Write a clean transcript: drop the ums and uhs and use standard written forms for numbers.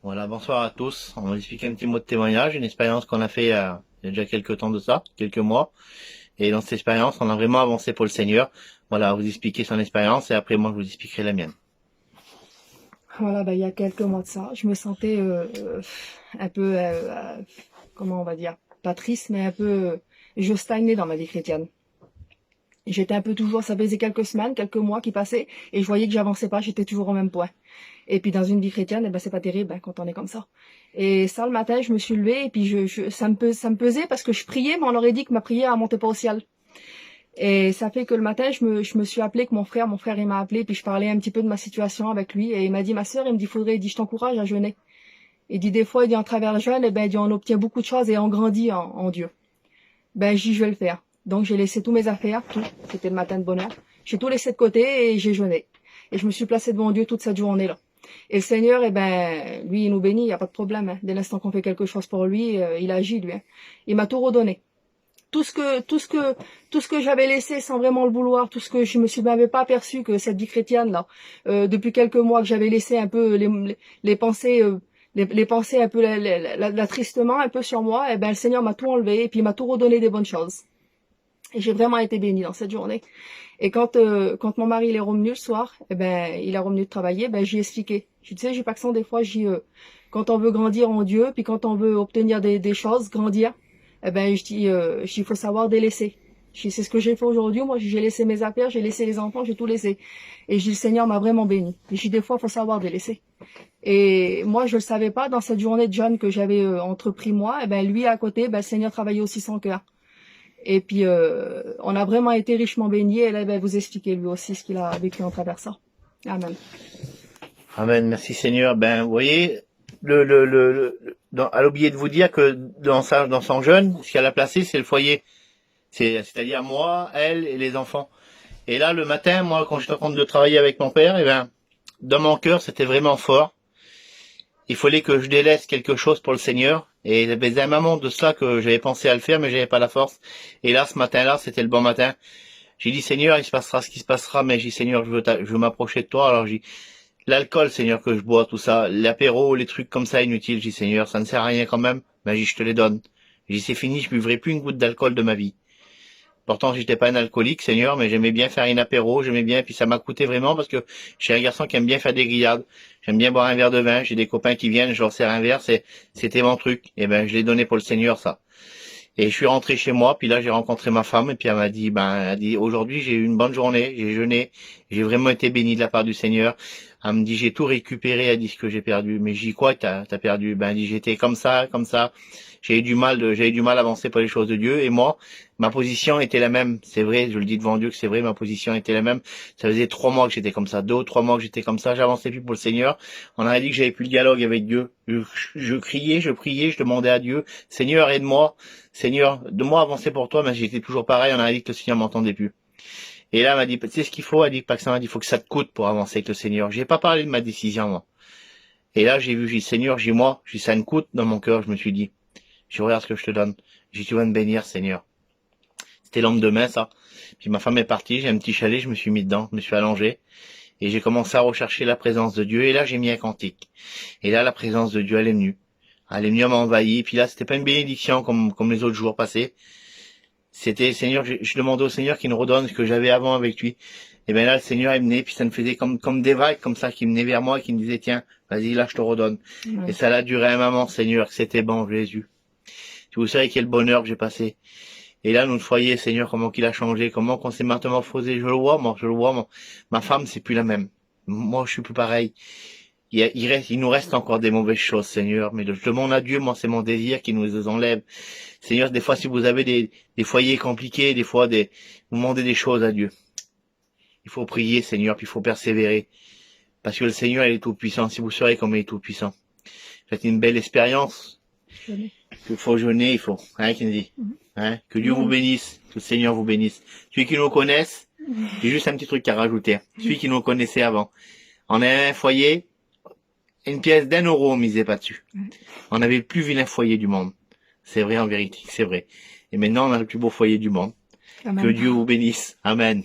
Voilà, bonsoir à tous. On va vous expliquer un petit mot de témoignage, une expérience qu'on a fait il y a déjà quelques temps de ça, quelques mois. Et dans cette expérience, on a vraiment avancé pour le Seigneur. Voilà, vous expliquer son expérience et après moi je vous expliquerai la mienne. Voilà, il y a quelques mois de ça, je me sentais un peu, comment on va dire, pas triste, mais un peu, je stagnais dans ma vie chrétienne. J'étais un peu toujours, ça faisait quelques semaines, quelques mois qui passaient, et je voyais que j'avançais pas, j'étais toujours au même point. Et puis dans une vie chrétienne, c'est pas terrible quand on est comme ça. Et ça, le matin, je me suis levée, et puis ça me pesait parce que je priais, mais on aurait dit que ma prière ne montait pas au ciel. Et ça fait que le matin, je me suis appelé que mon frère, il m'a appelé, puis je parlais un petit peu de ma situation avec lui, et il m'a dit, ma sœur, il dit, je t'encourage à jeûner. Il dit, des fois, il dit, en travers le jeûne, il dit, on obtient beaucoup de choses et on grandit en Dieu. Je dis, je vais le faire. Donc, j'ai laissé tous mes affaires, tout. C'était le matin de bonheur. J'ai tout laissé de côté et j'ai jeûné. Et je me suis placée devant Dieu toute cette journée-là. Et le Seigneur, lui, il nous bénit, il n'y a pas de problème. Hein. Dès l'instant qu'on fait quelque chose pour lui, il agit, lui. Hein. Il m'a tout redonné. Tout ce que j'avais laissé sans vraiment le vouloir, tout ce que je m'avais pas aperçu que cette vie chrétienne là, depuis quelques mois que j'avais laissé un peu les pensées, les pensées un peu la tristement un peu sur moi, le Seigneur m'a tout enlevé et puis il m'a tout redonné des bonnes choses. Et j'ai vraiment été bénie dans cette journée. Et quand mon mari il est revenu le soir, il est revenu de travailler, j'ai expliqué. Tu sais, j'ai pas que ça des fois, quand on veut grandir en Dieu, puis quand on veut obtenir des choses, grandir, il faut savoir délaisser. C'est ce que j'ai fait aujourd'hui. Moi, j'ai laissé mes affaires, j'ai laissé les enfants, j'ai tout laissé. Et je dis, le Seigneur m'a vraiment béni. Et je dis, des fois, il faut savoir délaisser. Et moi, je le savais pas, dans cette journée de jeûne que j'avais entrepris moi, lui, à côté, le Seigneur travaillait aussi son cœur. Et puis, on a vraiment été richement bénis. Et là, vous expliquer lui aussi ce qu'il a vécu en travers ça. Amen. Amen, merci Seigneur. Vous voyez, elle a oublié de vous dire que dans son jeûne, ce qu'elle a placé, c'est le foyer. C'est-à-dire moi, elle et les enfants. Et là, le matin, moi, quand j'étais en train de travailler avec mon père, dans mon cœur, c'était vraiment fort. Il fallait que je délaisse quelque chose pour le Seigneur. Et il y avait un moment de cela que j'avais pensé à le faire, mais j'avais pas la force. Et là, ce matin-là, c'était le bon matin. J'ai dit, Seigneur, il se passera ce qui se passera, mais j'ai dit, Seigneur, je veux m'approcher de toi. Alors j'ai dit, l'alcool, Seigneur, que je bois, tout ça, l'apéro, les trucs comme ça inutiles, j'ai dit, Seigneur, ça ne sert à rien quand même. J'ai dit, je te les donne. J'ai dit, c'est fini, je buvrai plus une goutte d'alcool de ma vie. Pourtant, j'étais pas un alcoolique, Seigneur, mais j'aimais bien faire une apéro, j'aimais bien, puis ça m'a coûté vraiment parce que je suis un garçon qui aime bien faire des grillades. J'aime bien boire un verre de vin, j'ai des copains qui viennent, je leur sers un verre, c'était mon truc. Je l'ai donné pour le Seigneur, ça. Et je suis rentré chez moi, puis là, j'ai rencontré ma femme, et puis elle m'a dit, elle a dit, aujourd'hui, j'ai eu une bonne journée, j'ai jeûné, j'ai vraiment été béni de la part du Seigneur. Elle me dit, j'ai tout récupéré, elle dit ce que j'ai perdu. Mais j'ai dit, quoi, t'as perdu? Elle dit, j'étais comme ça, comme ça. J'avais du mal à avancer pour les choses de Dieu. Et moi, ma position était la même. C'est vrai, je le dis devant Dieu que c'est vrai, ma position était la même. Ça faisait 3 mois que j'étais comme ça, 2 ou 3 mois que j'étais comme ça. J'avançais plus pour le Seigneur. On avait dit que j'avais plus de dialogue avec Dieu. Je criais, je priais, je demandais à Dieu, Seigneur, aide-moi. Seigneur, de moi avancer pour toi, mais j'étais toujours pareil. On a dit que le Seigneur m'entendait plus. Et là, elle m'a dit, tu sais ce qu'il faut? Elle dit, Paxton m'a dit, il faut que ça te coûte pour avancer avec le Seigneur. J'ai pas parlé de ma décision, moi. Et là, j'ai dit, Seigneur, ça me coûte dans mon cœur. Je me suis dit, je regarde ce que je te donne. J'ai dit, tu vas me bénir, Seigneur. C'était le lendemain, ça. Puis ma femme est partie, j'ai un petit chalet, je me suis mis dedans, je me suis allongé. Et j'ai commencé à rechercher la présence de Dieu. Et là, j'ai mis un cantique. Et là, la présence de Dieu, elle est venue. Elle est venue, elle m'a envahi. Puis là, c'était pas une bénédiction comme les autres jours passés. C'était, Seigneur, je demandais au Seigneur qu'il nous redonne ce que j'avais avant avec lui. Et bien là, le Seigneur est venu, puis ça me faisait comme des vagues, comme ça, qui venaient vers moi, qui me disaient, tiens, vas-y, là, je te redonne. Ouais. Et ça a duré un moment, Seigneur, que c'était bon, Jésus. Vous savez quel bonheur que j'ai passé. Et là, notre foyer, Seigneur, comment qu'il a changé, comment qu'on s'est métamorphosé, je le vois, moi. Ma femme, c'est plus la même. Moi, je suis plus pareil. Il nous reste encore des mauvaises choses, Seigneur, mais je demande à Dieu, moi, c'est mon désir qui nous les enlève. Seigneur, des fois, si vous avez des foyers compliqués, des fois, vous demandez des choses à Dieu. Il faut prier, Seigneur, puis il faut persévérer. Parce que le Seigneur, il est tout puissant. Si vous serez comme il est tout puissant. Faites une belle expérience. Il faut jeûner, il faut. Hein, Kenzie? Hein? Que Dieu vous bénisse. Que le Seigneur vous bénisse. Celui qui nous connaisse, j'ai juste un petit truc à rajouter. Celui qui nous connaissait avant. On a un foyer, une pièce d'1 euro, on misait pas dessus. On avait le plus vilain foyer du monde. C'est vrai en vérité, c'est vrai. Et maintenant, on a le plus beau foyer du monde. Amen. Que Dieu vous bénisse. Amen.